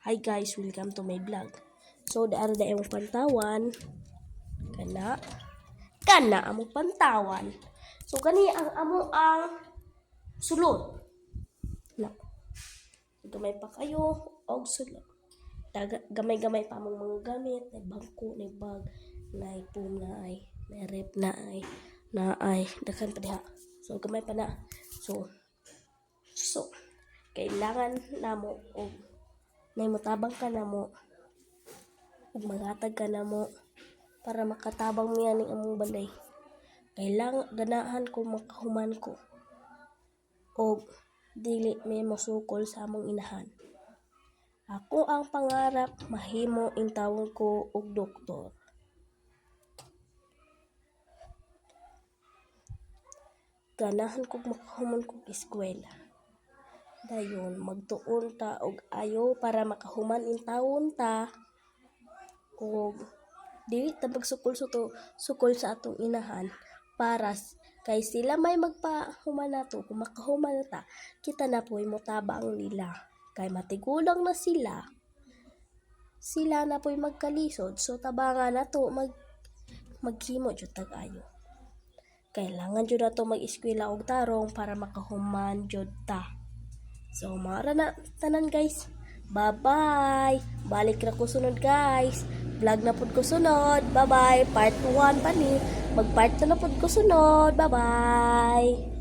Hi guys, welcome to my vlog. So, daara da yung pantawan. Kana among pantawan. So, kani ang amo ang sulod. Na. Gamay pa kayo og sulod. Gamay-gamay pa among mga gamit, na bangko, na bag, na phone na ay, na rep na ay, dakan pa diha. So, gamay pa na. So, kailangan namo og may mutabang ka na mo ug magatag ka na mo para makatabang miya ning among balay. Kailangan ganahan ko makahuman ko og dili may masukol sa among inahan. Ako ang pangarap mahimo intawon ko og doktor. Ganahan ko makahuman ko eskwela. Dayon magtuon ta og ayo para makahuman intawon ta og dili ta sukol sa atong inahan para kay sila may magpahuman nato. Kung makahuman ta, kita na po'y motabang nila kay matigulang na sila na po'y magkalisod, so tabangan nato maghimo jud tag ayo. Kailangan jud nato mag-eskwela og tarong para makahuman jud ta. So, mara na tanan guys. Bye-bye. Balik na ko sunod guys. Vlog na pud ko sunod. Bye-bye. Part 1 pa ni. Mag-part 2 na pud ko sunod. Bye-bye.